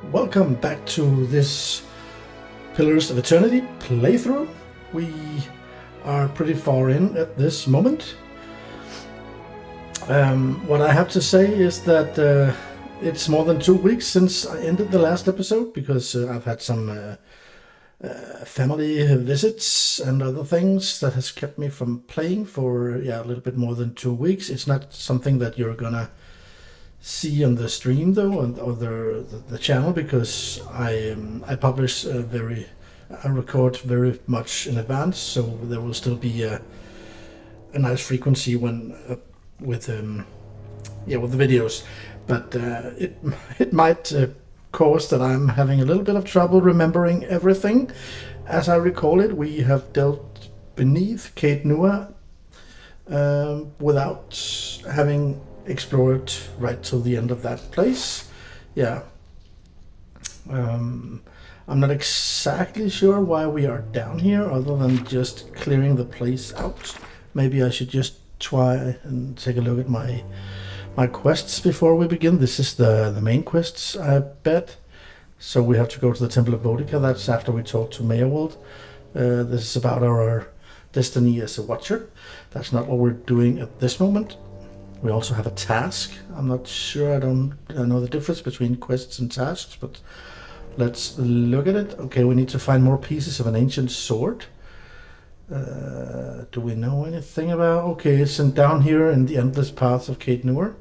Welcome back to this Pillars of Eternity playthrough. We are pretty far in at this moment. What I have to say is that it's more than 2 weeks since I ended the last episode because I've had some family visits and other things that has kept me from playing for a little bit more than 2 weeks. It's not something that you're gonna see on the stream though, or the channel, because I publish I record very much in advance, so there will still be a nice frequency when with the videos, but it might cause that I'm having a little bit of trouble remembering everything as I recall it. We have dealt beneath Caed Nua without having explored right till the end of that place. I'm not exactly sure why we are down here other than just clearing the place out. Maybe I should just try and take a look at my quests before we begin. This is the main quests, I bet. So we have to go to the Temple of Boudica. That's after we talk to Mayorwald. This is about our destiny as a watcher. That's not what we're doing at this moment. We also have a task. I'm not sure, I know the difference between quests and tasks, but let's look at it. Okay, we need to find more pieces of an ancient sword. Do we know anything about? Okay, it's down here in the endless paths of Caed Nua.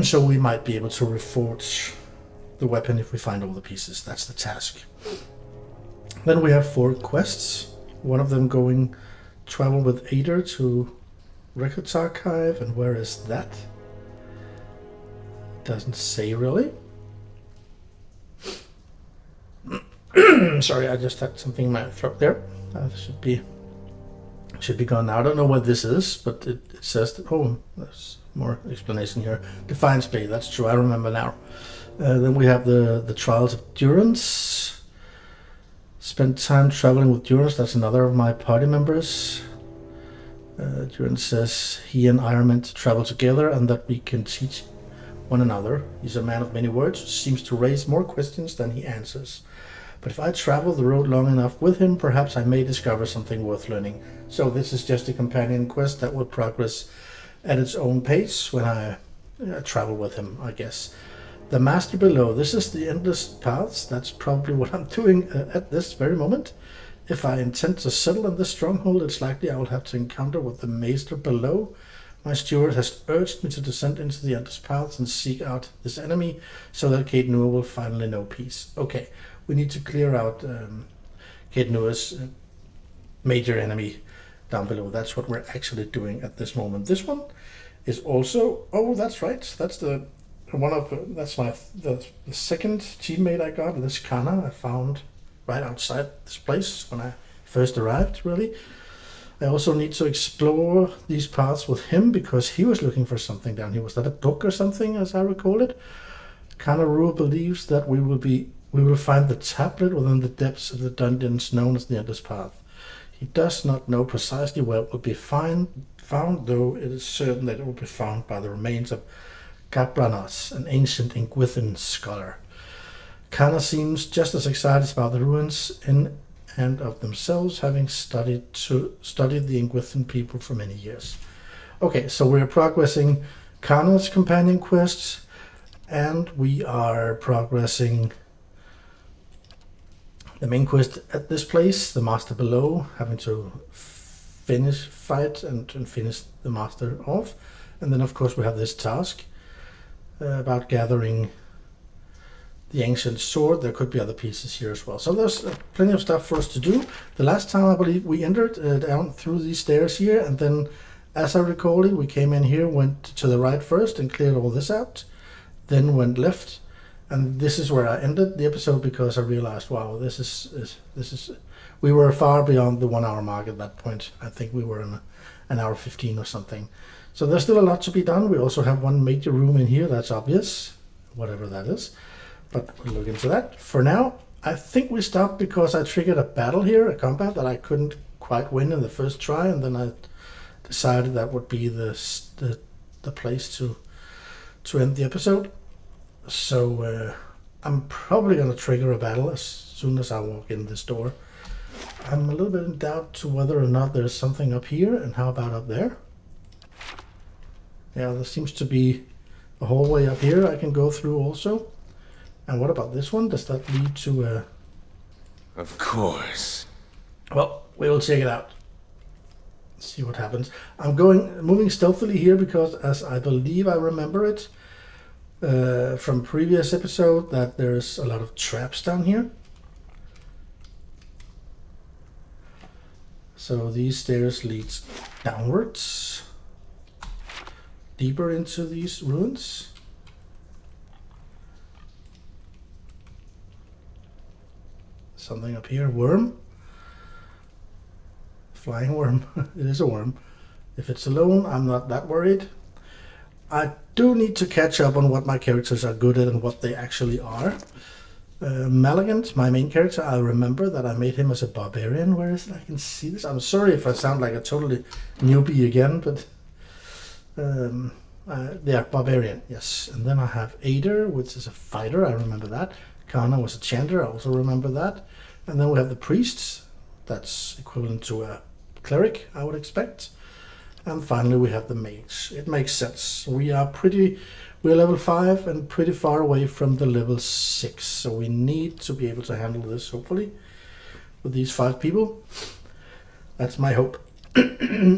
So we might be able to reforge the weapon if we find all the pieces. That's the task. Then we have 4 quests. One of them going travel with Ader to Records Archive, and where is that? Doesn't say really. Sorry, I just had something in my throat there. Should be gone now. I don't know what this is, but it says that. Oh, there's more explanation here. Defiance Bay. That's true. I remember now. Then we have the Trials of Durance. Spend time traveling with Durance. That's another of my party members. Durance says he and I are meant to travel together and that we can teach one another. He's a man of many words, seems to raise more questions than he answers. But if I travel the road long enough with him, perhaps I may discover something worth learning. So this is just a companion quest that will progress at its own pace when I travel with him, I guess. The Master Below. This is the endless paths. That's probably what I'm doing at this very moment. If I intend to settle in this stronghold, it's likely I will have to encounter with the Maester Below. My steward has urged me to descend into the endless paths and seek out this enemy, so that Caed Nua will finally know peace. Okay, we need to clear out Caed Nua's major enemy down below. That's what we're actually doing at this moment. This one is also. Oh, that's right. That's the second teammate I got. This Kana I found right outside this place when I first arrived, really. I also need to explore these paths with him because he was looking for something down here. Was that a book or something, as I recall it? Kanarua believes that we will find the tablet within the depths of the dungeons known as the Endless Path. He does not know precisely where it will be found, though it is certain that it will be found by the remains of Gabranos, an ancient Inguithan scholar. Kana seems just as excited about the ruins in and of themselves, having studied the Inguithan people for many years. Okay, so we're progressing Kana's companion quests, and we are progressing the main quest at this place, the Master Below, having to fight and finish the Master off. And then of course we have this task about gathering the ancient sword. There could be other pieces here as well. So there's plenty of stuff for us to do. The last time I believe we entered down through these stairs here, and then as I recall it, we came in here, went to the right first and cleared all this out, then went left, and this is where I ended the episode because I realized, wow, this is we were far beyond the 1 hour mark at that point. I think we were in an hour 15 or something. So there's still a lot to be done. We also have one major room in here, that's obvious, whatever that is. But we'll look into that. For now, I think we stopped because I triggered a battle here, a combat that I couldn't quite win in the first try, and then I decided that would be the place to end the episode. So I'm probably going to trigger a battle as soon as I walk in this door. I'm a little bit in doubt to whether or not there's something up here, and how about up there? Yeah, there seems to be a hallway up here I can go through also. And what about this one? Does that lead to a... Of course. Well, we will check it out. See what happens. I'm moving stealthily here because, as I believe I remember it from previous episode, that there's a lot of traps down here. So these stairs leads downwards, deeper into these ruins. Something up here, worm. Flying worm. It is a worm. If it's alone, I'm not that worried. I do need to catch up on what my characters are good at and what they actually are. Maligant, my main character, I remember that I made him as a barbarian. Where is it? I can see this. I'm sorry if I sound like a totally newbie again, but yeah, barbarian, yes. And then I have Aider, which is a fighter. I remember that. Kana was a chanter. I also remember that. And then we have the priests. That's equivalent to a cleric, I would expect. And finally we have the mage. It makes sense. We're level 5 and pretty far away from the level 6. So we need to be able to handle this, hopefully, with these 5 people. That's my hope.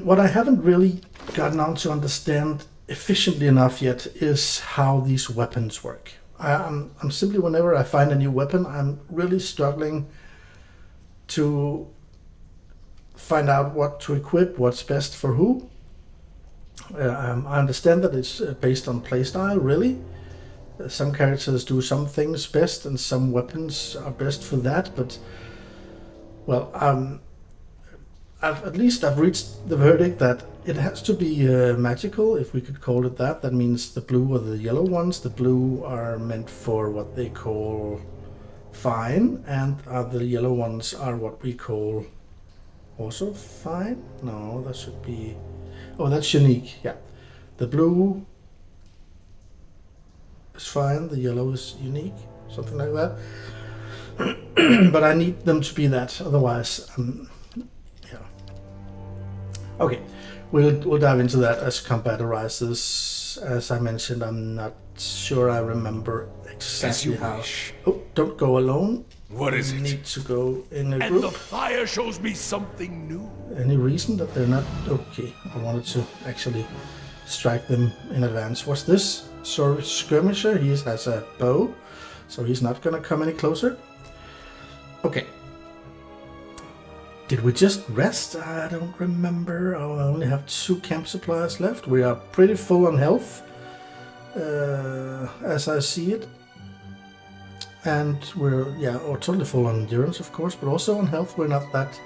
What I haven't really gotten on to understand efficiently enough yet is how these weapons work. I'm simply, whenever I find a new weapon, I'm really struggling to find out what to equip, what's best for who. I understand that it's based on playstyle, really. Some characters do some things best and some weapons are best for that, but well, I've reached the verdict that it has to be magical, if we could call it that. That means the blue or the yellow ones. The blue are meant for what they call fine, and the yellow ones are what we call also fine. No, that should be... Oh, that's unique. Yeah, the blue is fine, the yellow is unique, something like that. But I need them to be that, otherwise, yeah. Okay, we'll dive into that as combat arises. As I mentioned, I'm not sure I remember exactly how. Wish. Oh, don't go alone. What is it? Need to go in a group. And the fire shows me something new. Any reason that they're not... Okay, I wanted to actually strike them in advance. What's this? Skirmisher, he has a bow, so he's not gonna come any closer. Okay. Did we just rest? I don't remember. Oh, I only have 2 camp supplies left. We are pretty full on health, as I see it. And we're, totally full on endurance, of course, but also on health. We're not that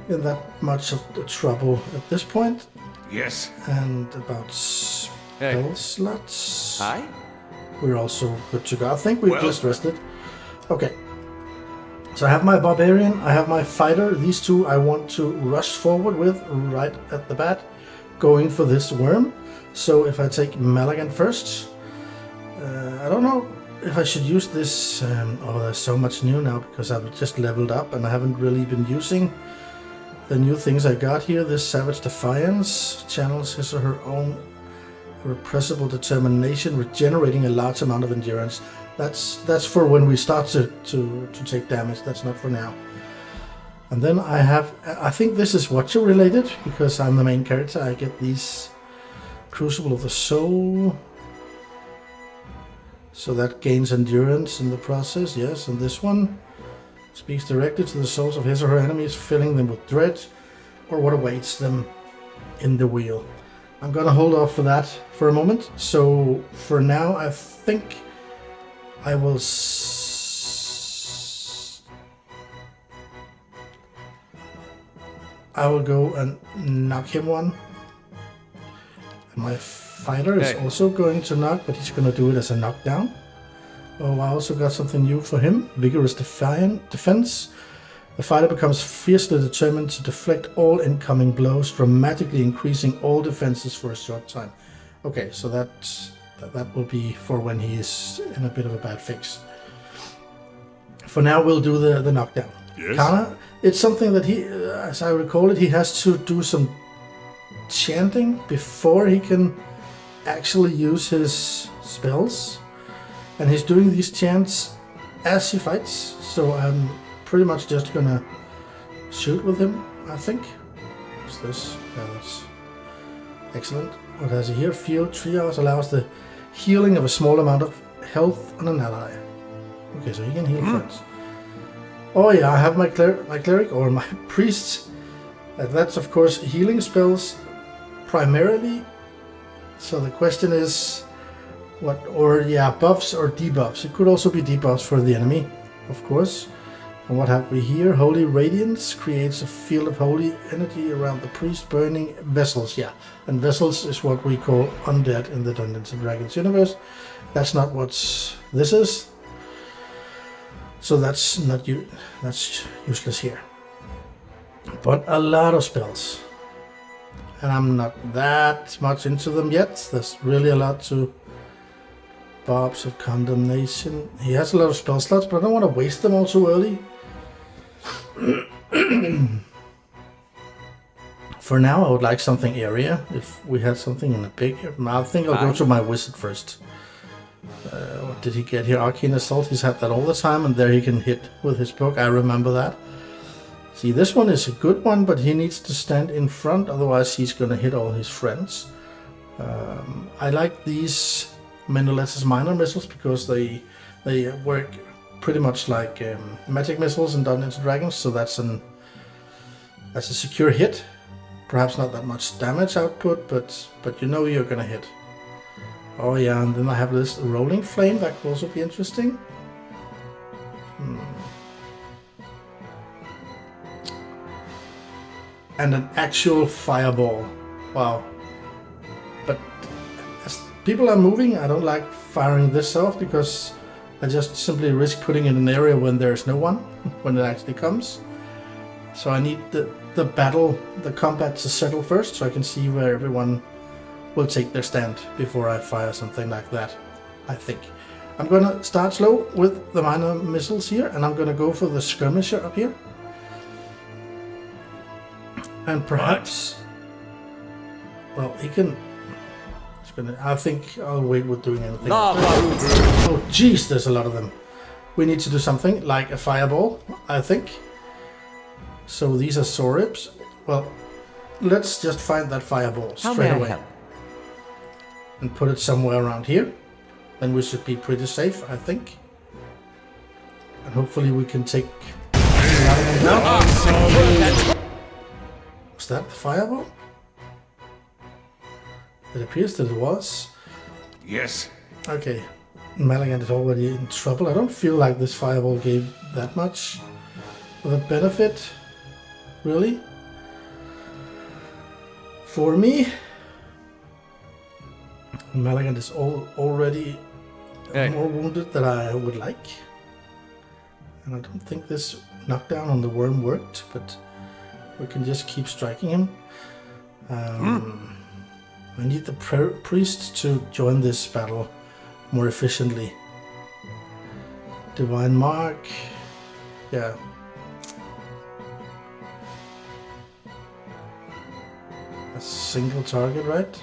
in that much of the trouble at this point. Yes. And about spell slots. Hi. We're also good to go. I think we've just rested. Okay. So I have my barbarian, I have my fighter. These 2 I want to rush forward with right at the bat, going for this worm. So if I take Maligant first, I don't know if I should use this. There's so much new now because I've just leveled up and I haven't really been using the new things I got here. This Savage Defiance channels his or her own irrepressible determination, regenerating a large amount of endurance. That's for when we start to take damage. That's not for now. And then I think this is Watcher related because I'm the main character. I get these Crucible of the Soul. So that gains endurance in the process, yes. And this one speaks directly to the souls of his or her enemies, filling them with dread or what awaits them in the wheel. I'm gonna hold off for that for a moment. So for now, I think I will go and knock him one. And my fighter is also going to knock, but he's going to do it as a knockdown. Oh, I also got something new for him. Vigorous defense. The fighter becomes fiercely determined to deflect all incoming blows, dramatically increasing all defenses for a short time. Okay, so that that will be for when he is in a bit of a bad fix. For now, we'll do the knockdown. Yes. Kana, it's something that he, as I recall it, he has to do some chanting before he can actually use his spells. And he's doing these chants as he fights, so I'm pretty much just gonna shoot with him, I think. What's this? Yeah, that's excellent. What has he here? Field triage allows the healing of a small amount of health on an ally. Okay, so he can heal friends. Oh yeah, I have my cleric or my priest. That's of course healing spells primarily. So the question is, buffs or debuffs. It could also be debuffs for the enemy, of course. And what have we here? Holy Radiance creates a field of holy energy around the priest, burning vessels. Yeah, and vessels is what we call undead in the Dungeons and Dragons universe. That's not what this is. So that's useless here. But a lot of spells. And I'm not that much into them yet. There's really a lot to... Barbs of Condemnation. He has a lot of spell slots, but I don't want to waste them all too early. For now, I would like something area. If we had something in a big... I think I'll go to my wizard first. What did he get here? Arcane Assault. He's had that all the time, and there he can hit with his book. I remember that. See, this one is a good one, but he needs to stand in front, otherwise he's going to hit all his friends. I like these Menelaus minor missiles because they work pretty much like magic missiles in Dungeons and Dragons, so that's a secure hit. Perhaps not that much damage output, but you know you're going to hit. Oh yeah, and then I have this rolling flame, that could also be interesting. And an actual fireball. Wow. But as people are moving, I don't like firing this off because I just simply risk putting it in an area when there's no one, when it actually comes. So I need the combat to settle first so I can see where everyone will take their stand before I fire something like that, I think. I'm gonna start slow with the minor missiles here, and I'm gonna go for the skirmisher up here. And perhaps, well, he can. I think I'll wait with doing anything. Oh, jeez, there's a lot of them. We need to do something like a fireball, I think. So these are Xaurips. Well, let's just find that fireball straight away and put it somewhere around here. Then we should be pretty safe, I think. And hopefully we can take another one down. Was that the fireball? It appears that it was. Yes. Okay. Maligan is already in trouble. I don't feel like this fireball gave that much of a benefit, really. For me, Maligan is already more wounded than I would like. And I don't think this knockdown on the worm worked, but we can just keep striking him. I need the priest to join this battle more efficiently. Divine Mark. Yeah. A single target, right?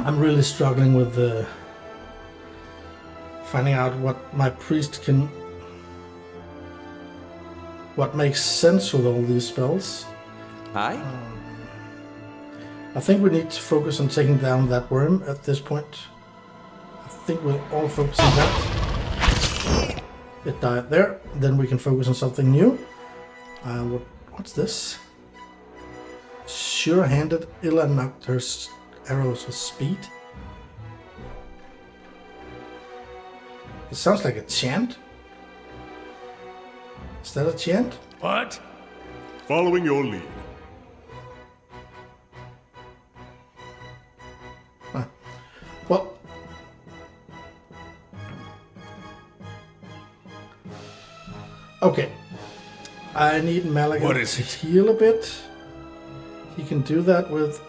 I'm really struggling with finding out what my priest can... what makes sense with all these spells. Aye? I think we need to focus on taking down that worm at this point. I think we'll all focus on that. It died there. Then we can focus on something new. What's this? Sure-handed Illa knocked her arrows with speed. It sounds like a chant. Is that a chant? What? Following your lead. Well, okay. I need Malaga What is to it? heal a bit. He can do that with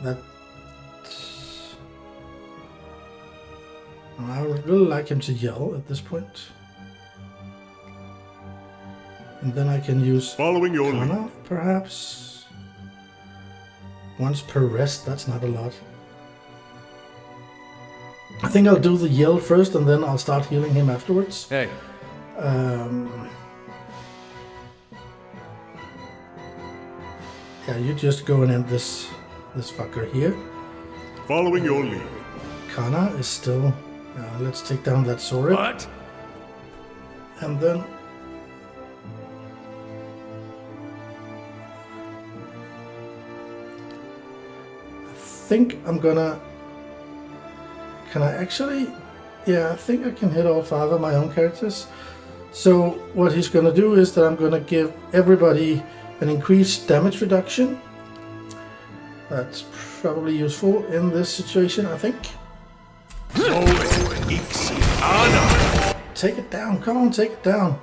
that. I would really like him to yell at this point. And then I can use Following your lead. Kana, perhaps. Once per rest, that's not a lot. I think I'll do the yell first and then I'll start healing him afterwards. Hey. Yeah, you just go and end this fucker here. Following your lead. Kana is still... let's take down that Xaurip. What? And then... I think I'm gonna... Can I actually... Yeah, I think I can hit all 5 of my own characters. So what he's gonna do is that I'm gonna give everybody an increased damage reduction. That's probably useful in this situation, I think. Take it down, come on, take it down.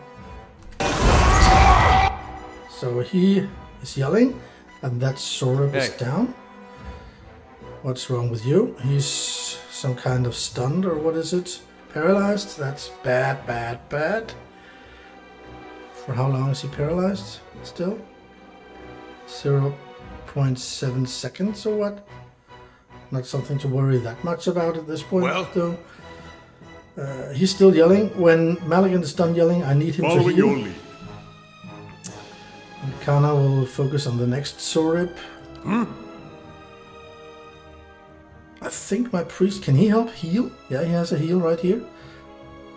So he is yelling, and that Xaurip is down. What's wrong with you? He's some kind of stunned, or what is it? Paralyzed? That's bad, bad, bad. For how long is he paralyzed still? 0.7 seconds or what? Not something to worry that much about at this point, though. He's still yelling. When Maligan is done yelling, I need him to Following heal. your lead. And Kana will focus on the next Xaurip. I think my priest, can he help heal? Yeah, he has a heal right here.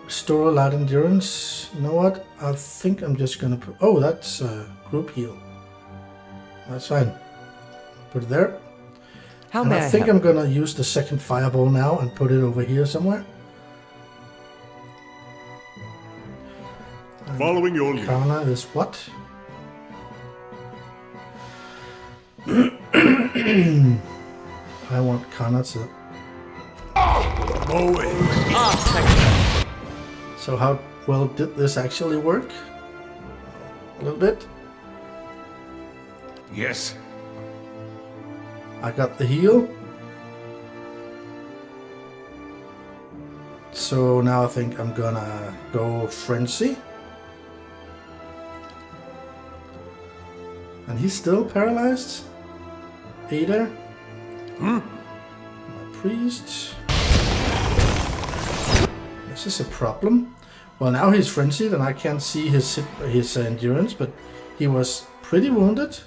Restore a light endurance. You know what? I think I'm just gonna put... Oh, that's a group heal. That's fine. Put it there. And I think I'm gonna use the second fireball now and put it over here somewhere. And Following your lead. Kana is what? I want Kana to... So how well did this actually work? A little bit. Yes. I got the heal. So now I think I'm gonna go Frenzy. And he's still paralyzed. Ada. My priest. This is a problem. Well, now he's frenzied and I can't see his endurance, but he was pretty wounded.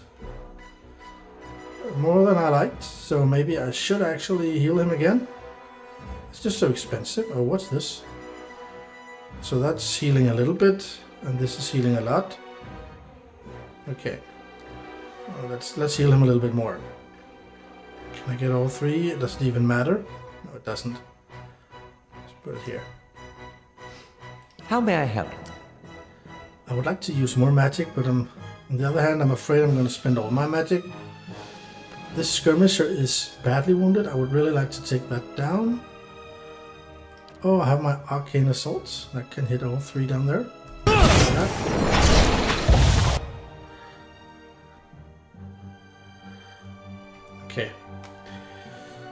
More than I liked, so maybe I should actually heal him again. It's just so expensive. Oh, what's this? So that's healing a little bit, and this is healing a lot. Okay. Well, let's heal him a little bit more. Can I get all 3? It doesn't even matter. No, it doesn't. Let's put it here. How may I help? I would like to use more magic, but on the other hand, I'm afraid I'm going to spend all my magic. This skirmisher is badly wounded. I would really like to take that down. Oh, I have my arcane assaults. That can hit all 3 down there. Okay.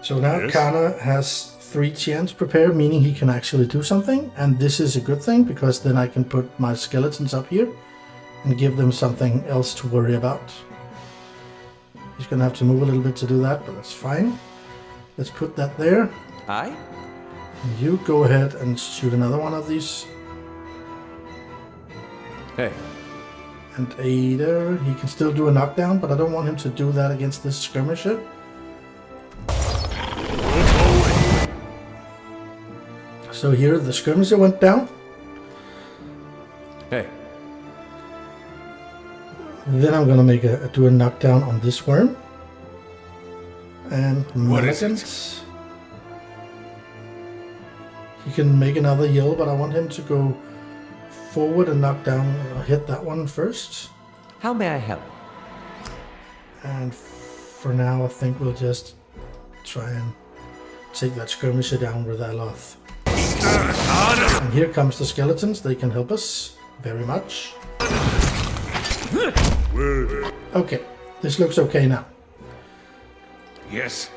So now Kana has 3 chants prepared, meaning he can actually do something. And this is a good thing, because then I can put my skeletons up here and give them something else to worry about. He's gonna have to move a little bit to do that, but that's fine. Let's put that there. Aye? And you go ahead and shoot another one of these. Hey. And Ada, he can still do a knockdown, but I don't want him to do that against this skirmisher. So here the skirmisher went down. Hey. Then I'm gonna make do a knockdown on this worm. And What is Milligant. He can make another yell, but I want him to go forward and knock down, hit that one first. How may I help? And for now, I think we'll just try and take that skirmisher down with Aloth. And here comes the skeletons. They can help us very much. Okay, this looks okay now. Yes.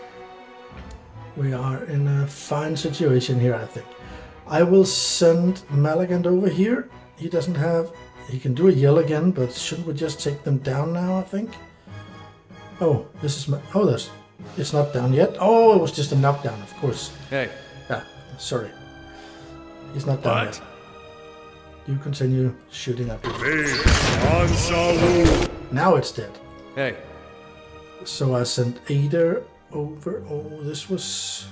We are in a fine situation here, I think. I will send Malagant over here. He doesn't have... He can do a yell again, but shouldn't we just take them down now, I think? Oh, this is my... Oh, there's... It's not down yet. Oh, it was just a knockdown, of course. Hey. Yeah, sorry. He's not down yet. You continue shooting up here. Now it's dead. Hey. So I sent Ada over. Oh, this was...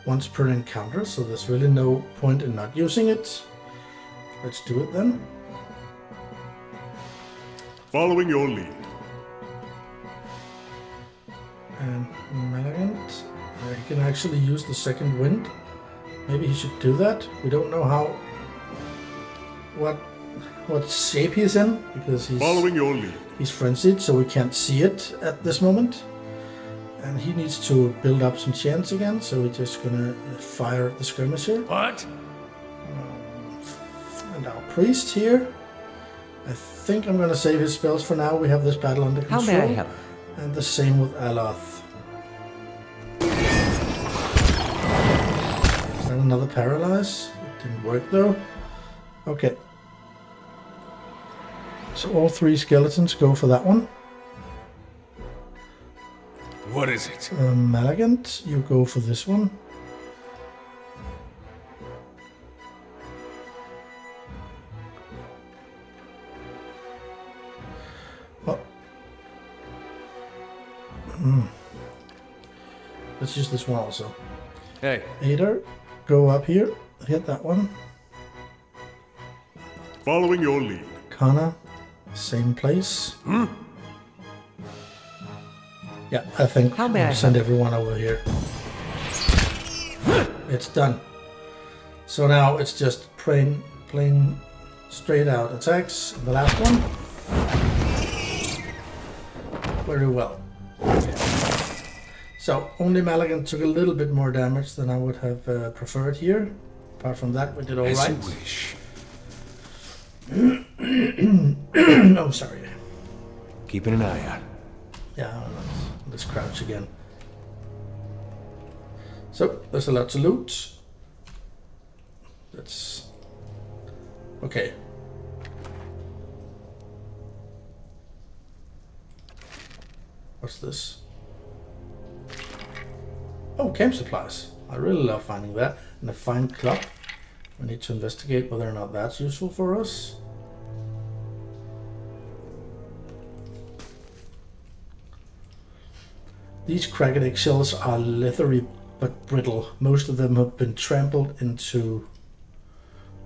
Once per encounter, so there's really no point in not using it. Let's do it then. Following your lead. And Malagant, he can actually use the second wind. Maybe he should do that. We don't know how... What shape he's in, because Following your lead. he's frenzied, so we can't see it at this moment. And he needs to build up some chance again, so we're just gonna fire at the skirmisher. What? And our priest here, I think I'm gonna save his spells for now. We have this battle under How control. may I help? And the same with Aloth. Is that another paralyze? It didn't work though. Okay. So all three skeletons go for that one. What is it? Malagant, you go for this one. Oh. Let's use this one also. Hey. Ada, go up here, hit that one. Following your lead. Kana, same place. Yeah, I think How may I we'll send everyone over here. It's done. So now it's just plain straight out attacks. The last one. Very well. Okay. So only Malagant took a little bit more damage than I would have preferred here. Apart from that, we did all As right. you wish. Oh, sorry. Keeping an eye out. Yeah, let's crouch again. So, there's a lot to loot. That's... Okay. What's this? Oh, camp supplies. I really love finding that. And a fine club. We need to investigate whether or not that's useful for us. These cracked eggshells are leathery but brittle. Most of them have been trampled into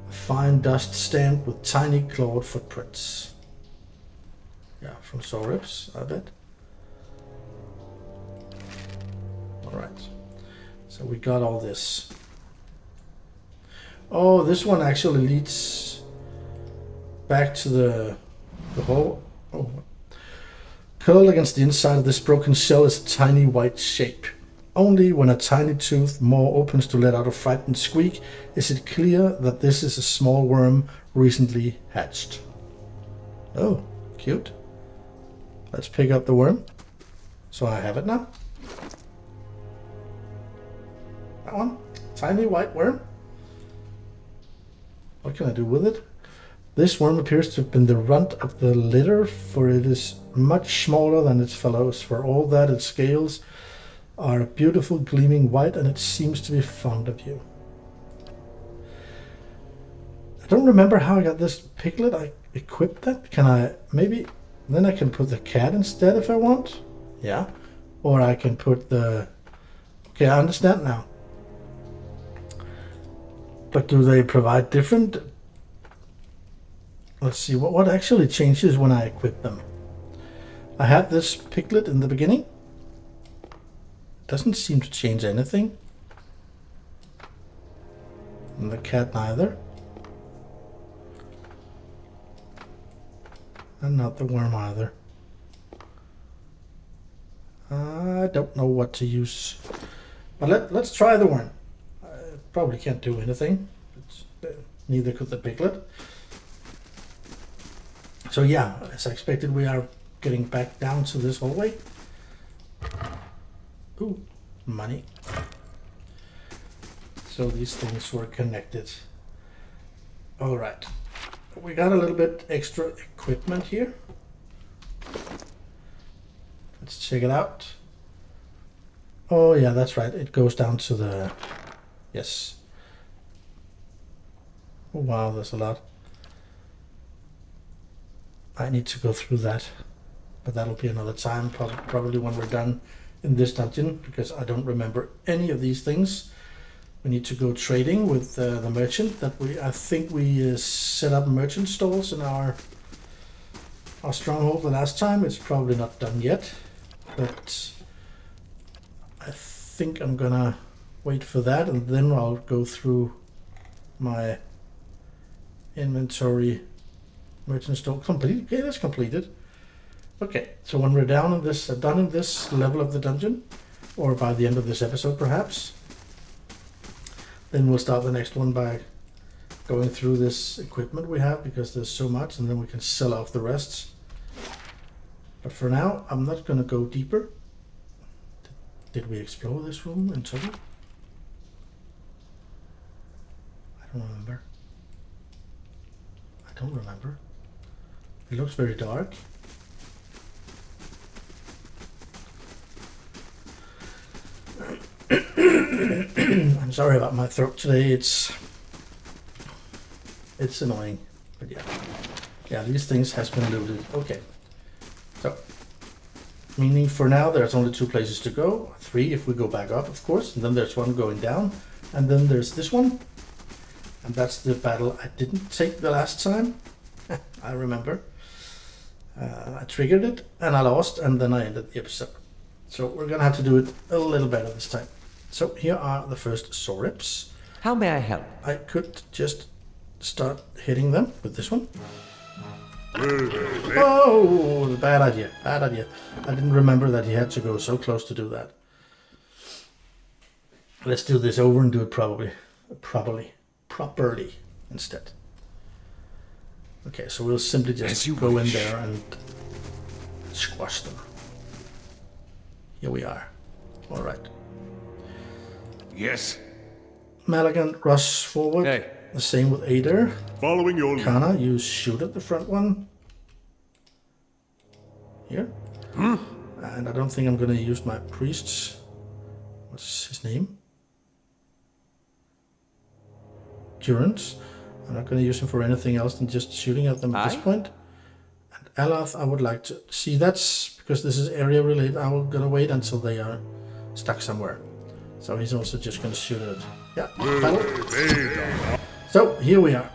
a fine dust stamped with tiny clawed footprints. Yeah, from Xaurips, I bet. Alright. So we got all this. Oh, this one actually leads back to the hole. Oh. Curled against the inside of this broken shell is a tiny white shape. Only when a tiny tooth maw opens to let out a frightened squeak is it clear that this is a small worm recently hatched. Oh, cute. Let's pick up the worm. So I have it now. That one. Tiny white worm. What can I do with it? This worm appears to have been the runt of the litter, for it is much smaller than its fellows. For all that, its scales are a beautiful gleaming white, and it seems to be fond of you. I don't remember how I got this piglet. I equipped that. Can I maybe... Then I can put the cat instead if I want. Yeah. Or I can put the... Okay, I understand now. But do they provide different... Let's see, what actually changes when I equip them? I had this piglet in the beginning. Doesn't seem to change anything. And the cat neither. And not the worm either. I don't know what to use. But let's try the worm. I probably can't do anything. Neither could the piglet. So yeah, as I expected, we are getting back down to this hallway. Ooh, money. So these things were connected. All right. We got a little bit extra equipment here. Let's check it out. Oh yeah, that's right. It goes down to the... Yes. Oh, wow, there's a lot. I need to go through that. But that'll be another time, probably when we're done in this dungeon, because I don't remember any of these things. We need to go trading with the merchant that I think we set up merchant stalls in our stronghold the last time. It's probably not done yet, but I think I'm gonna wait for that, and then I'll go through my inventory. Merchant stall complete. Okay, that's completed. Okay, so when we're done in this level of the dungeon, or by the end of this episode perhaps, then we'll start the next one by going through this equipment we have, because there's so much, and then we can sell off the rest. But for now, I'm not going to go deeper. Did we explore this room in total? I don't remember. It looks very dark. I'm sorry about my throat today. It's annoying, but yeah, these things has been looted. Okay, so meaning for now there's only 2 places to go. 3 if we go back up, of course, and then there's 1 going down, and then there's this one, and that's the battle I didn't take the last time. I remember. I triggered it and I lost, and then I ended the episode. So we're gonna have to do it a little better this time. So here are the first Xaurips. How may I help? I could just start hitting them with this one. Oh, bad idea. Bad idea. I didn't remember that he had to go so close to do that. Let's do this over and do it properly instead. Okay, so we'll simply just go in there and squash them. Here we are. All right. Yes. Maligan, rush forward. Hey. The same with Ader. Following your lead. Kana, you shoot at the front one. Here. And I don't think I'm going to use my priests. What's his name? Durance. I'm not going to use him for anything else than just shooting at them at this point. And Aloth, I would like to see. That's because this is area related. I'm going to wait until they are stuck somewhere. So he's also just going to shoot at it. Yeah, battle. So here we are.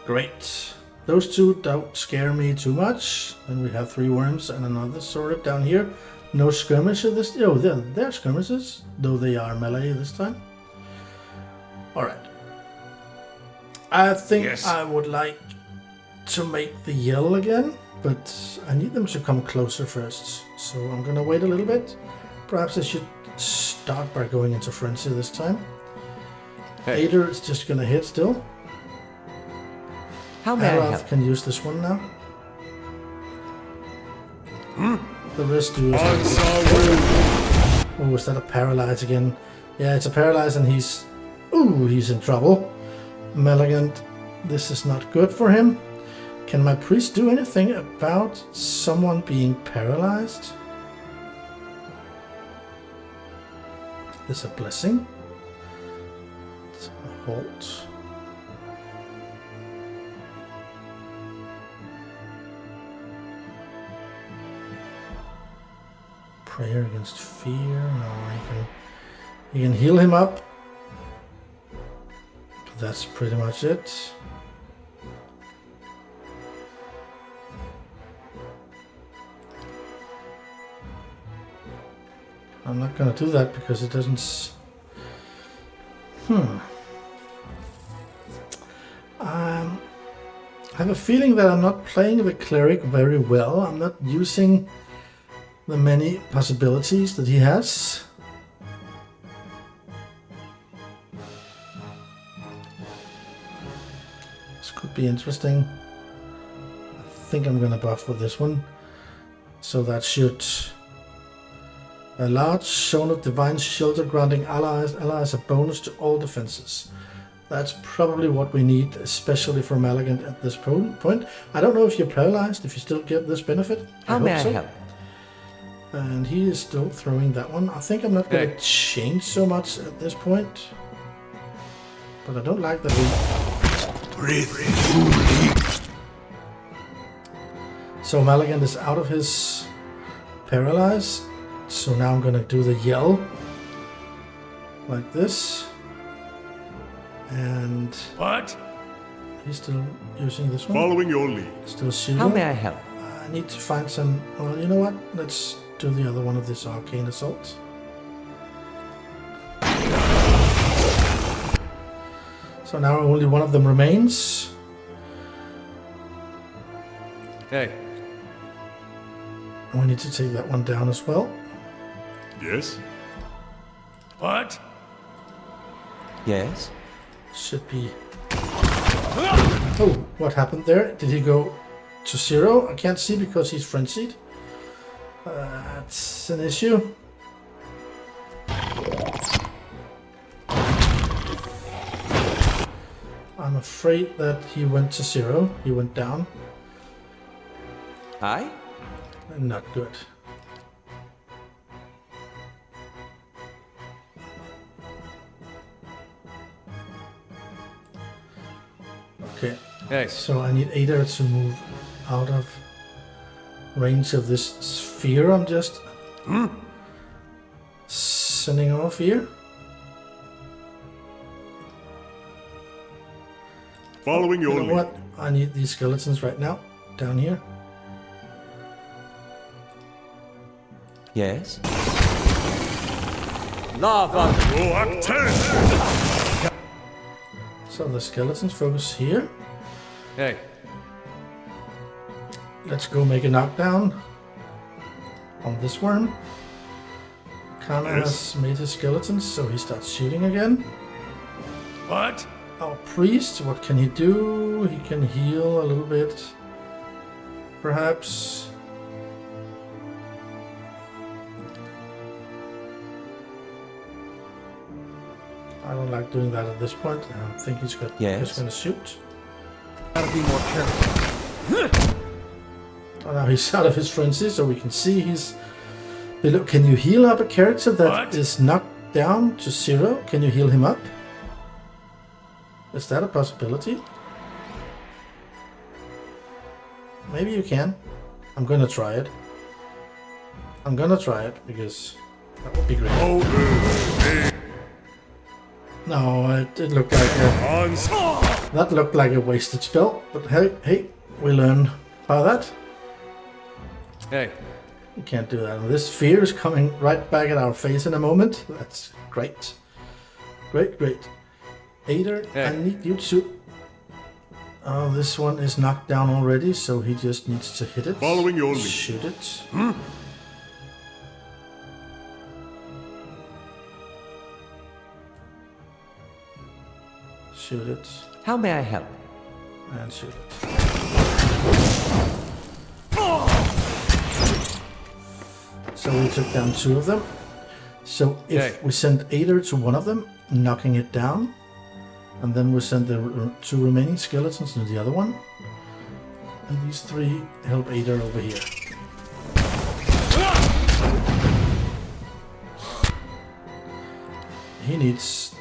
Great. Those 2 don't scare me too much. Then we have 3 worms and another Xaurip down here. No skirmishes this. Oh, they're skirmishes, though they are melee this time. All right. I think I would like to make the yell again, but I need them to come closer first. So I'm gonna wait a little bit. Perhaps I should start by going into frenzy this time. Hey. Ader is just gonna hit still. How may I Aloth help? can use this one now. The rest do. Oh, is that a paralyze again? Yeah, it's a paralyze, and he's in trouble. Malignant, this is not good for him. Can my priest do anything about someone being paralyzed? Is this a blessing? It's a halt. Prayer against fear. No, he can heal him up. But that's pretty much it. I'm not gonna do that because it doesn't. I have a feeling that I'm not playing the cleric very well. I'm not using the many possibilities that he has. This could be interesting. I think I'm gonna buff with this one. So that should... A large zone of divine shelter granting allies a bonus to all defenses. That's probably what we need, especially for Malagant at this point. I don't know if you're paralyzed, if you still get this benefit. How may I help? And he is still throwing that one. I think I'm not going to change so much at this point. But I don't like that we... Breathe. So Malagant is out of his paralyze. So now I'm going to do the yell. Like this. And What? he's still using this one. Following your lead. Still shooting. How may I help? I need to find some... Well, you know what? Let's do the other one of this arcane assault. So now only one of them remains. Hey. And we need to take that one down as well. Yes? What? Yes? Should be... Oh, what happened there? Did he go to 0? I can't see because he's frenzied. That's an issue. I'm afraid that he went to 0. He went down. I? Not good. Okay. Hey. So I need Ada to move out of range of this sphere I'm just sending off here. Following your You know lead. what? I need these skeletons right now, down here. Yes? Lava! Go up 10! So the skeletons focus here. Hey. Let's go make a knockdown on this worm. Kana Yes. has made his skeletons, so he starts shooting again. What? Our priest, what can he do? He can heal a little bit. Perhaps. I don't like doing that at this point. I think he's got, Yes. he's going to shoot. Gotta be more careful. Oh, now he's out of his frenzy, so we can see he's below. Can you heal up a character that is What? knocked down to 0? Can you heal him up? Is that a possibility? Maybe you can. I'm gonna try it. I'm gonna try it because that would be great. No, it looked like that looked like a wasted spell. But hey, we learn by that. Hey. You can't do that. This fear is coming right back at our face in a moment. That's great. Great. Ader, Yeah. I need you to... Oh, this one is knocked down already, so he just needs to hit it. Following your lead. Shoot it. Shoot it. How may I help? And shoot it. So we took down 2 of them. So if Okay. we send Ader to one of them, knocking it down, and then we send the 2 remaining skeletons to the other one, and these 3 help Ader over here. He needs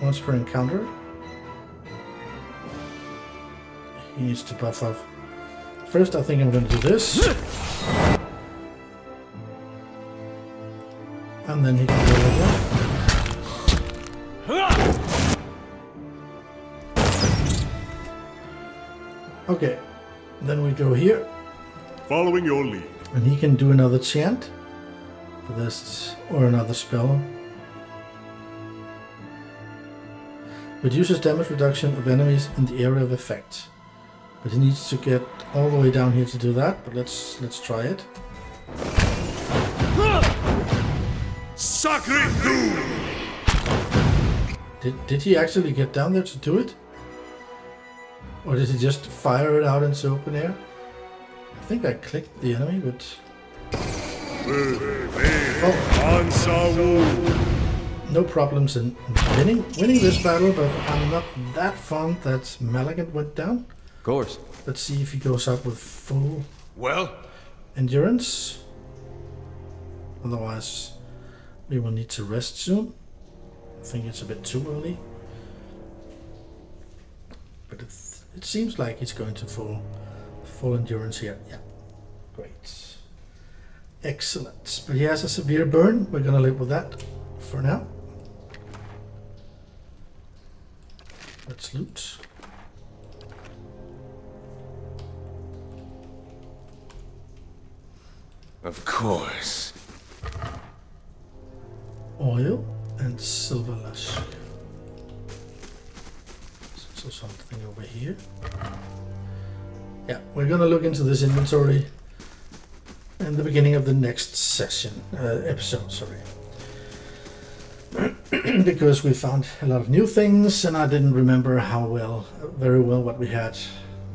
once per encounter. He needs to buff up. First, I think I'm going to do this. And then he can go over. Okay, then we go here, Following your lead. and he can do another chant. This or another spell. Reduces damage reduction of enemies in the area of effect. But he needs to get all the way down here to do that. But let's try it. Sacred Doom! Did he actually get down there to do it? Or did he just fire it out into open air? I think I clicked the enemy, but... No problems in winning this battle, but I'm not that fond that Malagant went down. Of course. Let's see if he goes up with full Well, endurance. Otherwise, we will need to rest soon. I think it's a bit too early. But it seems like he's going to full endurance here. Yeah, great. Excellent. But he has a severe burn. We're going to live with that for now. Let's loot. of course. Oil and silver lush. So something over here. Yeah, we're gonna look into this inventory in the beginning of the next session, episode, sorry. Because we found a lot of new things and I didn't remember very well what we had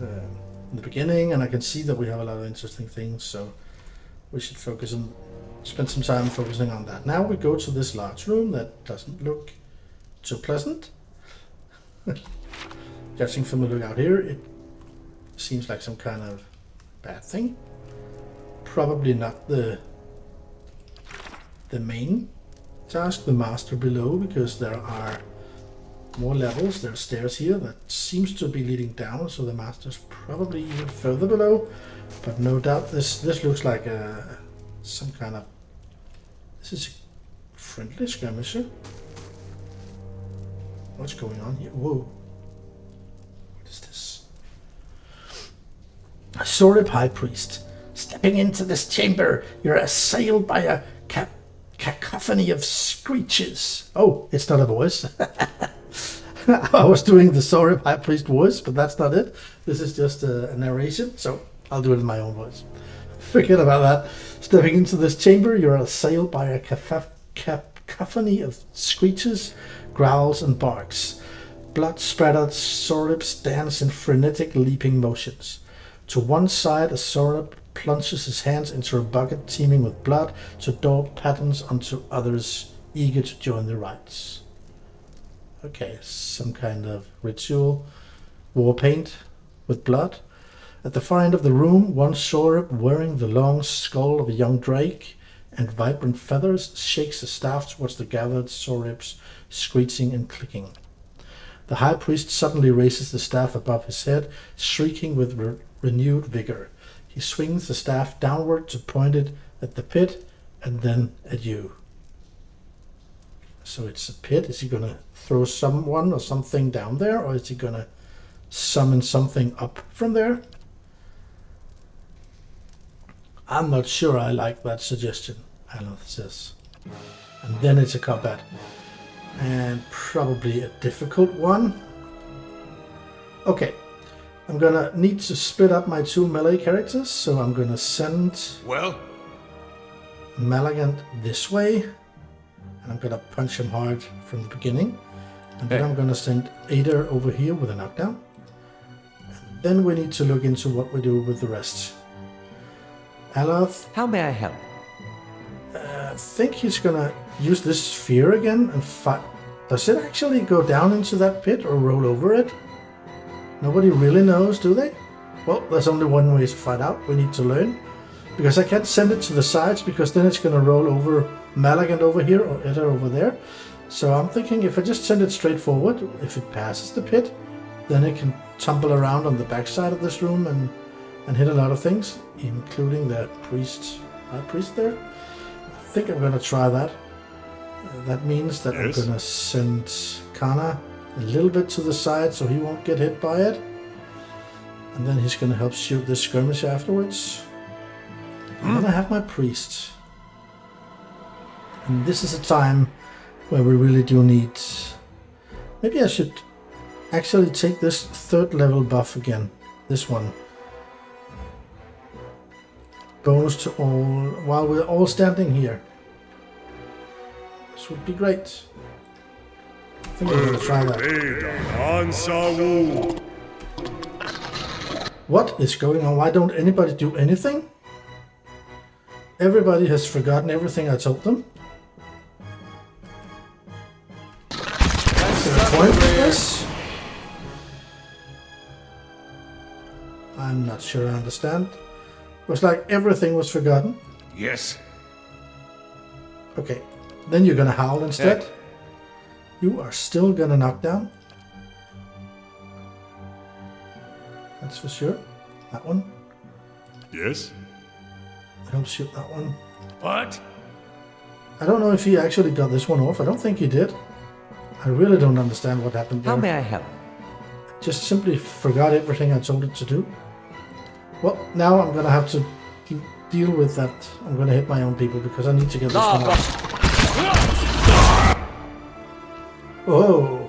in the beginning, and I can see that we have a lot of interesting things, so we should spend some time focusing on that. Now we go to this large room that doesn't look too pleasant. Judging from the look out here, it seems like some kind of bad thing. Probably not the main task, the master below, because there are more levels. There are stairs here that seems to be leading down, so the master's probably even further below. But no doubt this looks like some kind of... This is a friendly skirmisher. What's going on here? Whoa. What is this? A Xaurip High Priest. Stepping into this chamber, you're assailed by a cacophony of screeches. Oh, it's not a voice. I was doing the Xaurip High Priest voice, but that's not it. This is just a narration, so I'll do it in my own voice. Forget about that. Stepping into this chamber, you're assailed by a cacophony of screeches, growls, and barks. Blood-spattered Xaurips dance in frenetic leaping motions. To one side, a Xaurip plunges his hands into a bucket teeming with blood to daub patterns onto others eager to join the rites. Okay, some kind of ritual, war paint with blood. At the far end of the room, one Xaurip wearing the long skull of a young drake and vibrant feathers shakes a staff towards the gathered Xaurips, screeching and clicking. The high priest suddenly raises the staff above his head, shrieking with renewed vigor. He swings the staff downward to point it at the pit and then at you. So it's a pit. Is he going to throw someone or something down there, or is he going to summon something up from there? I'm not sure I like that suggestion, Alan says. And then it's a combat. And probably a difficult one. Okay. I'm gonna need to split up my two melee characters, so I'm gonna send Malagant this way, and I'm gonna punch him hard from the beginning, and then I'm gonna send Ada over here with a knockdown, and then we need to look into what we do with the rest. Aloth, How may I help? I think he's gonna use this sphere again and fight. Does it actually go down into that pit or roll over it? Nobody really knows, do they? Well, there's only one way to find out. We need to learn. Because I can't send it to the sides, because then it's going to roll over Malagant over here or Etta over there. So I'm thinking if I just send it straight forward, if it passes the pit, then it can tumble around on the backside of this room and hit a lot of things, including the high priest there. I think I'm going to try that. That means that I'm going to send Kana a little bit to the side so he won't get hit by it. And then he's going to help shoot this skirmish afterwards. I'm going to have my priest. And this is a time where we really do need... Maybe I should actually take this third level buff again. this one. Bonus to all while we're all standing here. This would be great. I think I'm gonna try that. What is going on? Why don't anybody do anything? Everybody has forgotten everything I told them. Is there a point with this? I'm not sure I understand. It was like everything was forgotten. Yes. Okay, then you're gonna howl instead. Hey. You are still gonna knock down. That's for sure. That one. Yes. Help shoot that one. What? I don't know if he actually got this one off. I don't think he did. I really don't understand what happened there. How may I help? Just simply forgot everything I told it to do. Well, now I'm gonna have to deal with that. I'm gonna hit my own people because I need to get this one out. Whoa.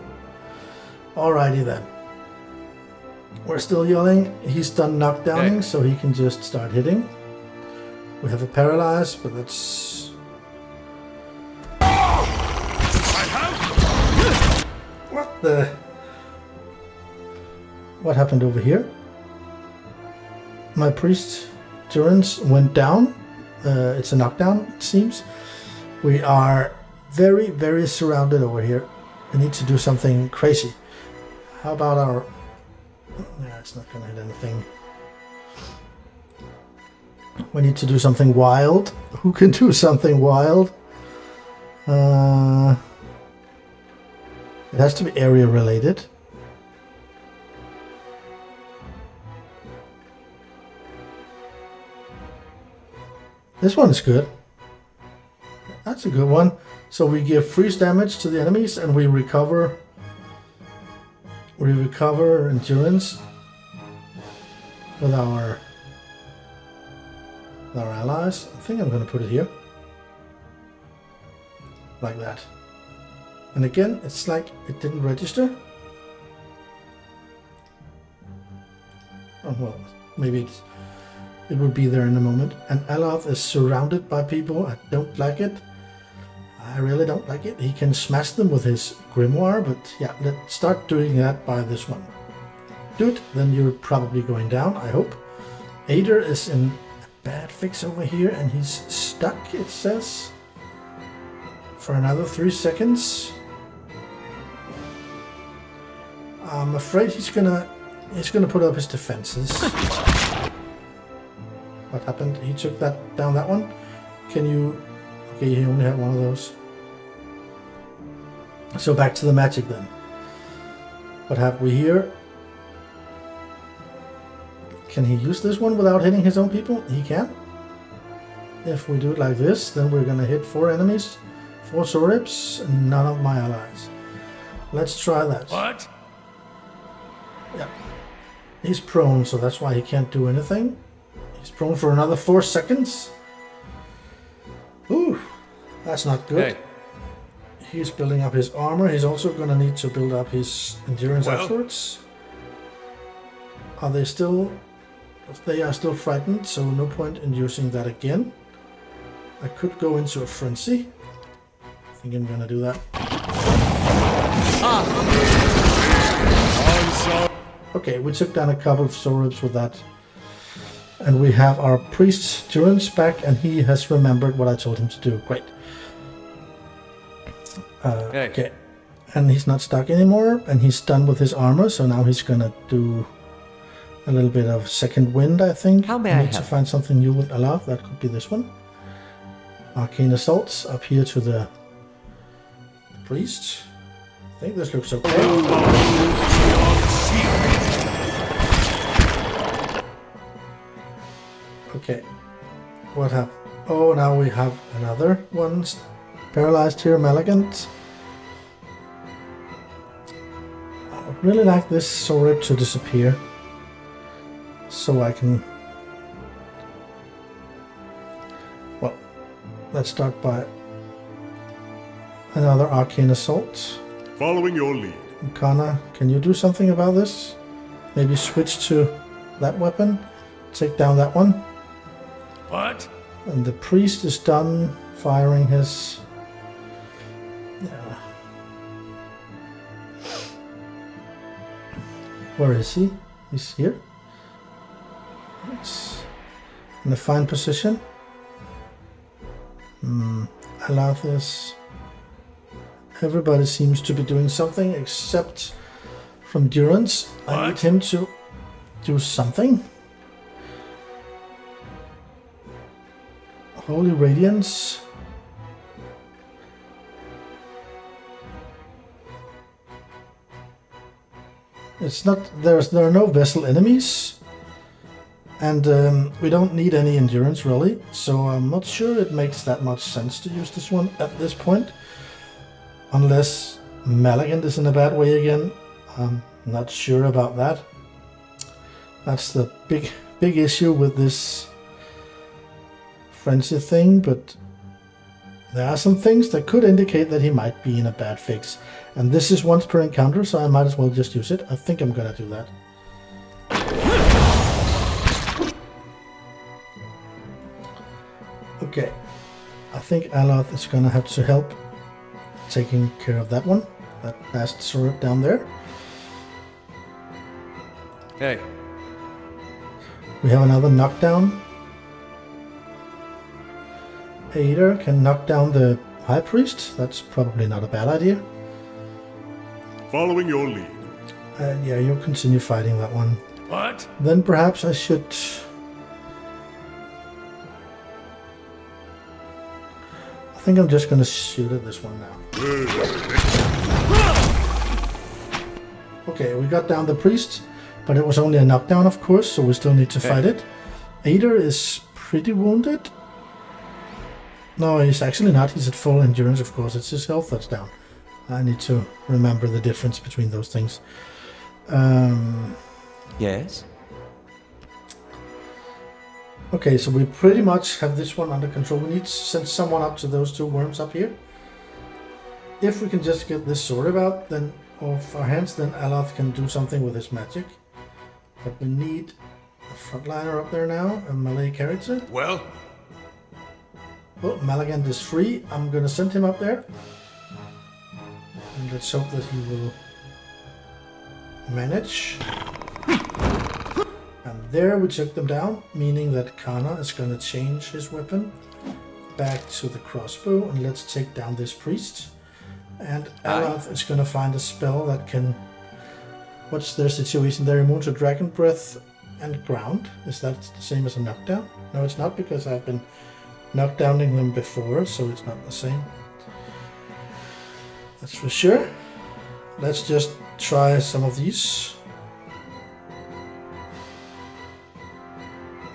Alrighty then. We're still yelling. He's done knockdowning, Hey. so he can just start hitting. We have a paralyze, but that's... What the... What happened over here? My priest Durance went down. It's a knockdown, it seems. We are very, very surrounded over here. We need to do something crazy. How about our... Yeah, it's not gonna hit anything. We need to do something wild. Who can do something wild? It has to be area related. This one is good. That's a good one. So we give freeze damage to the enemies and we recover endurance with our allies. I think I'm going to put it here. Like that. And again, it's like it didn't register. Oh well, maybe it will be there in a moment. And Aloth is surrounded by people. I don't like it. I really don't like it. He can smash them with his grimoire, but yeah, let's start doing that by this one. Do it, then you're probably going down, I hope. Ader is in a bad fix over here, and he's stuck, it says, for another 3 seconds. I'm afraid he's gonna put up his defenses. What happened? He took down that one. Can you... Okay, he only had one of those. So back to the magic then. What have we here? Can he use this one without hitting his own people? He can. If we do it like this, then we're gonna hit 4 enemies, 4 Xaurips, and none of my allies. Let's try that. What? Yeah. He's prone, so that's why he can't do anything. He's prone for another 4 seconds. Ooh, that's not good. Hey. He's building up his armor. He's also going to need to build up his endurance afterwards. Are they still... They are still frightened, so no point in using that again. I could go into a frenzy. I think I'm going to do that. Okay, we took down a couple of Xaurips with that. And we have our priest Durance back, and he has remembered what I told him to do. Great. Hey. Okay. And he's not stuck anymore, and he's done with his armor, so now he's gonna do a little bit of second wind, I think. How may I need to help? find something new with Alaf. That could be this one. Arcane Assaults up here to the priest. I think this looks okay. Okay, what have... Oh, now we have another one paralyzed here, Maligant. I would really like this Xaurip to disappear, so I can... Well, let's start by another Arcane Assault. Following your lead. Kana, can you do something about this? Maybe switch to that weapon. Take down that one. What? And the priest is done firing his... Yeah. Where is he? He's here. Yes. In a fine position. I love this. Everybody seems to be doing something except from Durance. I need him to do something. Holy Radiance. It's not, there are no vessel enemies. And we don't need any endurance really, so I'm not sure it makes that much sense to use this one at this point. Unless Malagant is in a bad way again. I'm not sure about that. That's the big issue with this frenzy thing, but there are some things that could indicate that he might be in a bad fix. And this is once per encounter, so I might as well just use it. I think I'm gonna do that. Okay, I think Aloth is gonna have to help taking care of that one. That last Xaurip down there. Hey. We have another knockdown. Aider can knock down the High Priest. That's probably not a bad idea. Following your lead. Yeah, you continue fighting that one. What? Then perhaps I should... I think I'm just gonna shoot at this one now. Okay, we got down the priest, but it was only a knockdown, of course, so we still need to fight it. Aider is pretty wounded. No, he's actually not. He's at full endurance, of course. It's his health that's down. I need to remember the difference between those things. Yes? Okay, so we pretty much have this one under control. We need to send someone up to those two worms up here. If we can just get this Xaurip out then off our hands, then Aloth can do something with his magic. But we need a frontliner up there now, a melee character. Well, Oh, Malagant is free. I'm gonna send him up there. And let's hope that he will manage. And there we took them down, meaning that Kana is gonna change his weapon back to the crossbow, and let's take down this priest. And Aloth is gonna find a spell that can... What's their situation? They're immune to dragon breath and ground. Is that the same as a knockdown? No, it's not, because I've been knockdowning them before, so it's not the same. That's for sure. Let's just try some of these.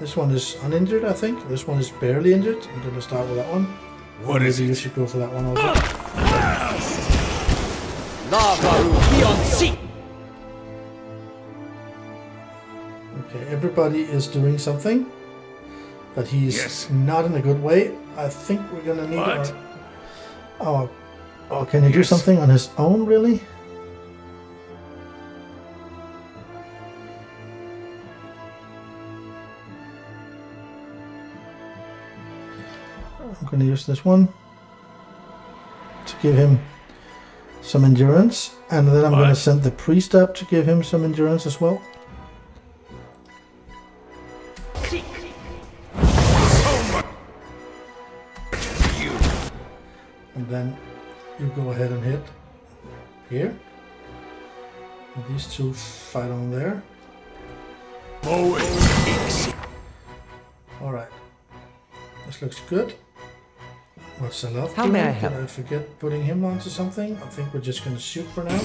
This one is uninjured, I think. This one is barely injured. I'm gonna start with that one. what is Maybe you it? should go for that one also. Okay, everybody is doing something, but he's not in a good way. I think we're gonna need What? Oh, can he do something on his own, really? I'm gonna use this one to give him some endurance, and then I'm gonna send the priest up to give him some endurance as well. And then you go ahead and hit here. And these two fight on there. Alright. This looks good. What's the love? How may I help? Did I forget putting him onto something? I think we're just gonna shoot for now.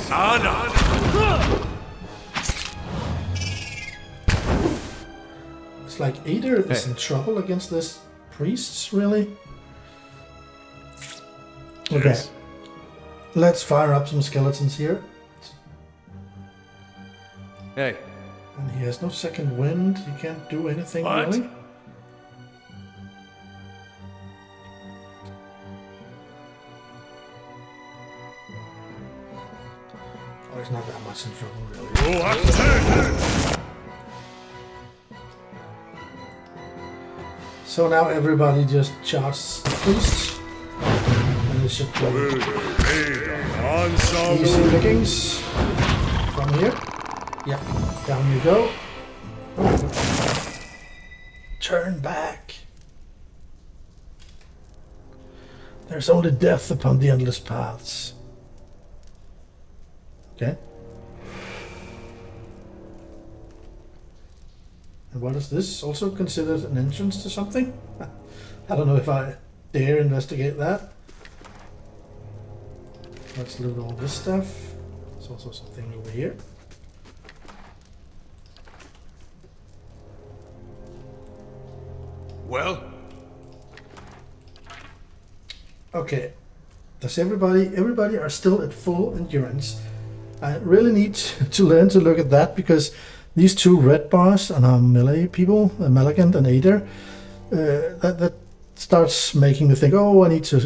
It's like Aider is in trouble against this priests, really. Okay. Yes. Let's fire up some skeletons here. Hey. And he has no second wind. He can't do anything really. Oh, he's not that much in trouble really. So now everybody just charges the priest. And it should be easy pickings from here. Yep, down you go. Turn back. There's only death upon the endless paths. Okay. And what is this? Also considered an entrance to something? I don't know if I dare investigate that. Let's loot all this stuff. There's also something over here. Well? Okay. Does everybody are still at full endurance? I really need to learn to look at that, because these two red bars on our melee people, Malagant and Ader, that starts making me think, oh, I need to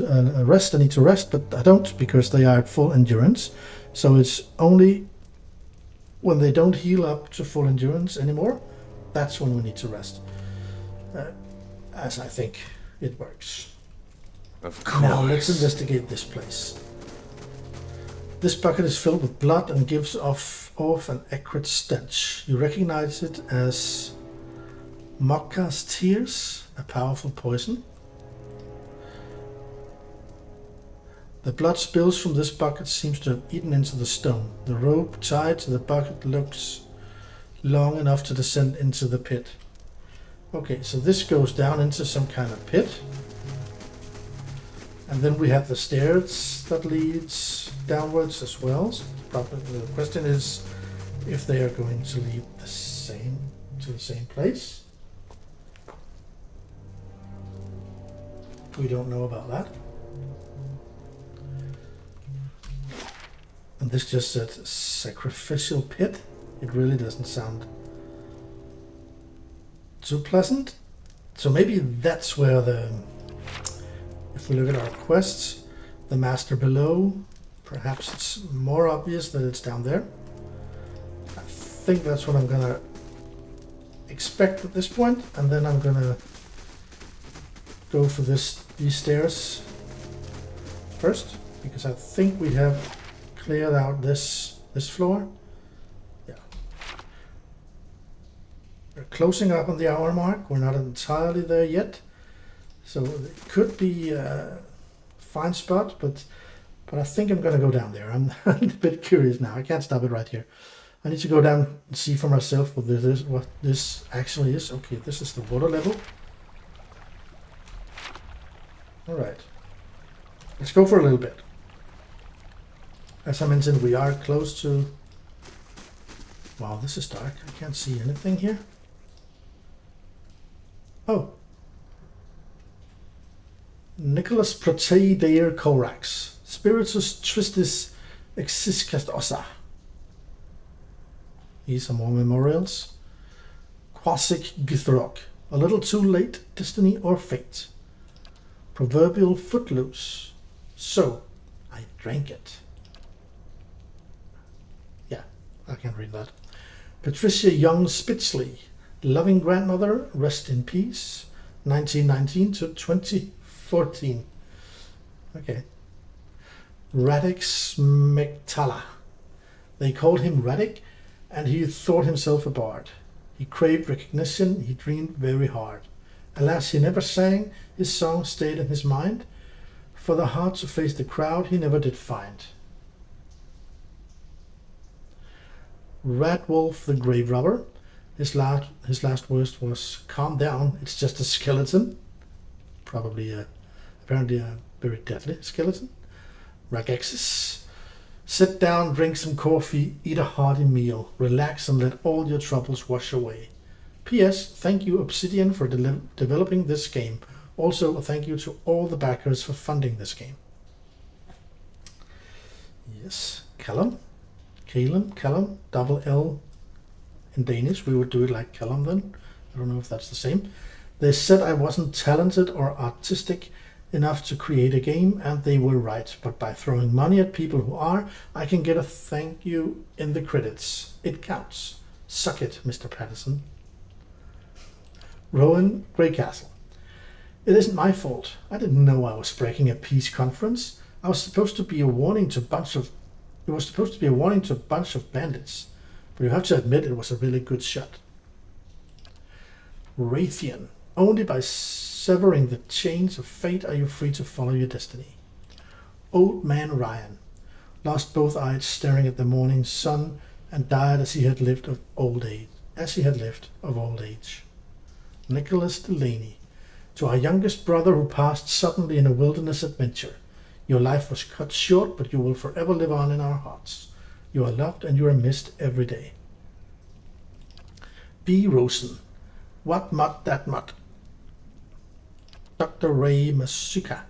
rest, but I don't, because they are at full endurance. So it's only when they don't heal up to full endurance anymore, that's when we need to rest. As I think it works. Of course. Now let's investigate this place. This bucket is filled with blood and gives off an acrid stench. You recognize it as Mokka's tears, a powerful poison. The blood spills from this bucket seems to have eaten into the stone. The rope tied to the bucket looks long enough to descend into the pit. Okay, so this goes down into some kind of pit. And then we have the stairs that leads downwards as well. So the question is if they are going to lead the same place. We don't know about that. And this just said sacrificial pit. It really doesn't sound too pleasant. So maybe that's where if we look at our quests, the master below, perhaps it's more obvious that it's down there. I think that's what I'm gonna expect at this point, and then I'm gonna go for these stairs first, because I think we have cleared out this floor. Yeah. We're closing up on the hour mark. We're not entirely there yet. So it could be a fine spot, but I think I'm going to go down there. I'm a bit curious now. I can't stop it right here. I need to go down and see for myself what this actually is. Okay, this is the water level. All right. Let's go for a little bit. As I mentioned, we are close to... Wow, this is dark. I can't see anything here. Oh. Nicholas Proteideir Corax. Spiritus Tristis Exiscast Ossa. These are more memorials. Quasic Githrok. A little too late, destiny or fate. Proverbial footloose. So, I drank it. Yeah, I can read that. Patricia Young Spitzley. Loving grandmother, rest in peace. 1919 to 2014. Okay. Radix Mectala. They called him Radic, and he thought himself a bard. He craved recognition, he dreamed very hard. Alas, he never sang, his song stayed in his mind. For the heart to face the crowd he never did find. Ratwolf the Grave Robber. His last words was, calm down, it's just a skeleton. Apparently a very deadly skeleton. Ragexis. Sit down, drink some coffee, eat a hearty meal, relax and let all your troubles wash away. P.S. Thank you Obsidian for developing this game. Also a thank you to all the backers for funding this game. Yes, Callum, double L in Danish. We would do it like Callum then. I don't know if that's the same. They said I wasn't talented or artistic enough to create a game, and they were right. But by throwing money at people who are, I can get a thank you in the credits. It counts. Suck it, Mr. Patterson. Rowan Greycastle. It isn't my fault. I didn't know I was breaking a peace conference. I was supposed to be a warning to a bunch of... It was supposed to be a warning to a bunch of bandits. But you have to admit it was a really good shot. Raytheon. Only by severing the chains of fate are you free to follow your destiny. Old Man Ryan. Lost both eyes staring at the morning sun and died as he had lived of old age. Nicholas Delaney. To our youngest brother who passed suddenly in a wilderness adventure. Your life was cut short, but you will forever live on in our hearts. You are loved and you are missed every day. B. Rosen. What mud that mud? Dr. Ray Masuka.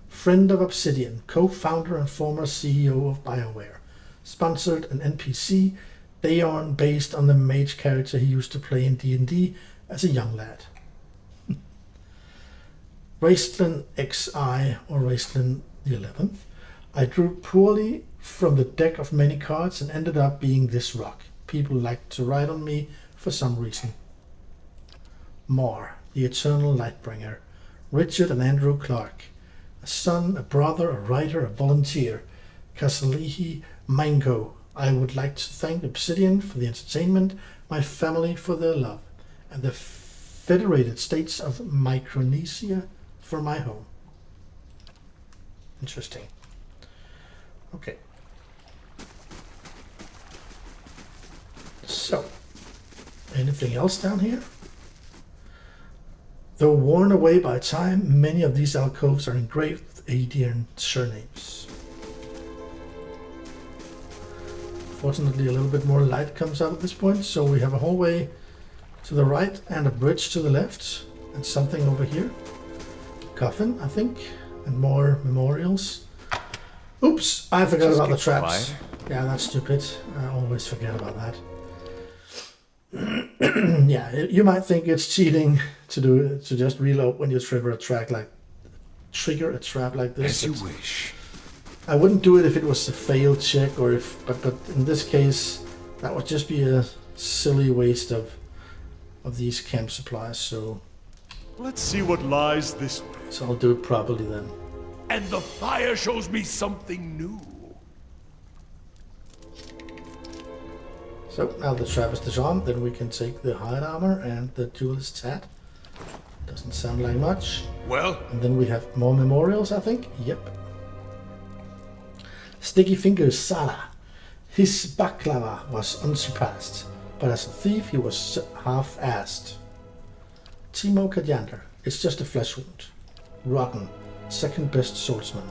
Friend of Obsidian, co-founder and former CEO of BioWare. Sponsored an NPC, Daorn, based on the mage character he used to play in D&D as a young lad. Raistlin XI, or Raistlin the 11th. I drew poorly from the deck of many cards and ended up being this rock. People liked to ride on me for some reason. Moore, the Eternal Lightbringer. Richard and Andrew Clark. A son, a brother, a writer, a volunteer. Kasalihi Mango. I would like to thank Obsidian for the entertainment, my family for their love, and the Federated States of Micronesia for my home. Interesting. Okay. So, anything else down here? Though worn away by time, many of these alcoves are engraved with Aedian surnames. Fortunately, a little bit more light comes out at this point, so we have a hallway to the right and a bridge to the left, and something over here. Coffin, I think, and more memorials. Oops, I forgot about the traps. Quiet. Yeah, that's stupid. I always forget about that. Yeah, you might think it's cheating to just reload when you trigger a trap like this. As you wish. I wouldn't do it if it was a failed check, or if, but in this case, that would just be a silly waste of these camp supplies. So Let's see what lies this way. So I'll do it properly then. And the fire shows me something new. So now the trap is disarmed, then we can take the hide armor and the duelist's hat. Doesn't sound like much. Well, And then we have more memorials, I think. Yep. Sticky Fingers Sala. His baklava was unsurpassed, but as a thief he was half-assed. Timo Kadyander. It's just a flesh wound. Rotten. Second best swordsman.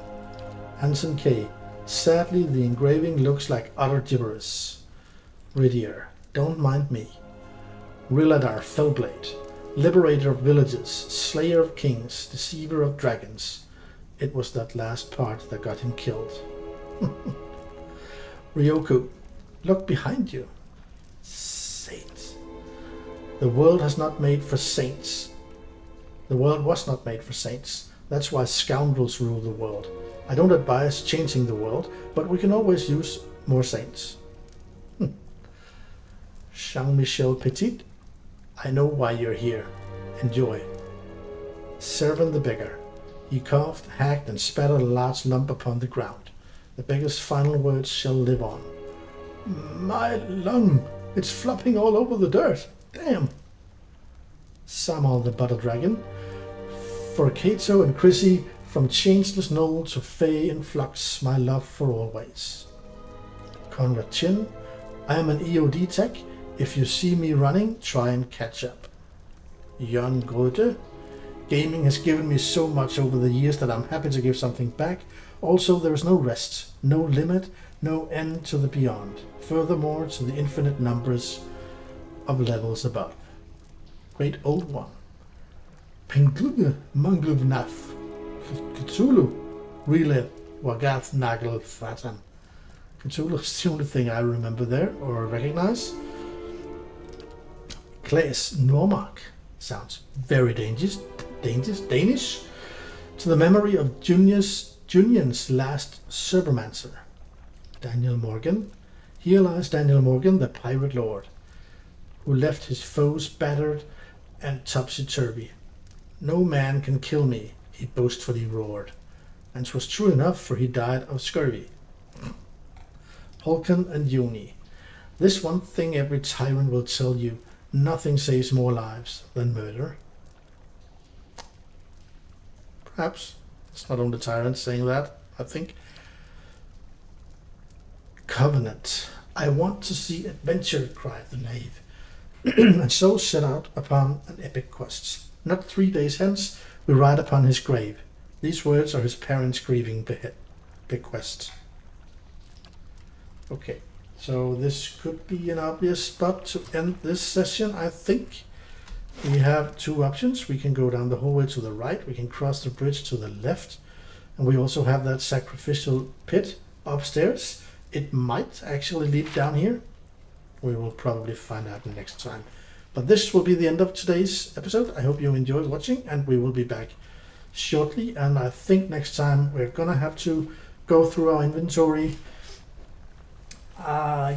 Hansen K. Sadly, the engraving looks like utter gibberish. Ridier. Don't mind me. Riladar Fellblade. Liberator of villages. Slayer of kings. Deceiver of dragons. It was that last part that got him killed. Ryoku. Look behind you. Saints. The world has not made for saints. The world was not made for saints. That's why scoundrels rule the world. I don't advise changing the world, but we can always use more saints. Jean-Michel Petit. I know why you're here. Enjoy. Servant the beggar. He coughed, hacked, and spat a large lump upon the ground. The beggar's final words shall live on. My lung! It's flopping all over the dirt. Damn. Samal the butter dragon. For Kato and Chrissy, from changeless knoll to Fae in flux, my love for always. Conrad Chin. I am an EOD tech. If you see me running, try and catch up. Jan Grote. Gaming has given me so much over the years that I'm happy to give something back. Also, there is no rest, no limit, no end to the beyond. Furthermore, to the infinite numbers of levels above. Great Old One. Pengluge Mangluvnaf. Cthulhu. Relive. Wagath Nagel Fatan. Cthulhu is the only thing I remember there or recognize. Caed Nua. Sounds very Danish. To the memory of Junian's last Cerbermancer. Daniel Morgan. Here lies Daniel Morgan, the pirate lord, who left his foes battered and topsy-turvy. No man can kill me, he boastfully roared. And 'twas true enough, for he died of scurvy. Hulken and Joni. This one thing every tyrant will tell you, nothing saves more lives than murder. Perhaps. It's not only tyrants saying that, I think. Covenant. I want to see adventure, cried the knave, and so set out upon an epic quest. Not 3 days hence, we ride upon his grave. These words are his parents' grieving bequest. Okay, so this could be an obvious spot to end this session, I think. We have 2 options. We can go down the hallway to the right, we can cross the bridge to the left, and we also have that sacrificial pit upstairs. It might actually lead down here. We will probably find out next time. But this will be the end of today's episode. I hope you enjoyed watching, and we will be back shortly. And I think next time we're gonna have to go through our inventory.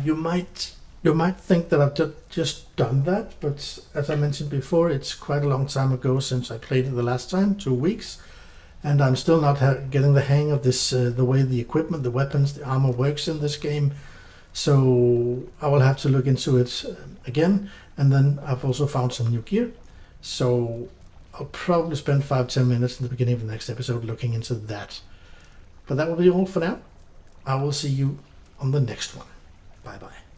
You might think that I've just done that, but as I mentioned before, it's quite a long time ago since I played it the last time, 2 weeks. And I'm still not getting the hang of this, the way the equipment, the weapons, the armor works in this game. So I will have to look into it again. And then I've also found some new gear. So I'll probably spend 5-10 minutes in the beginning of the next episode looking into that. But that will be all for now. I will see you on the next one. Bye bye.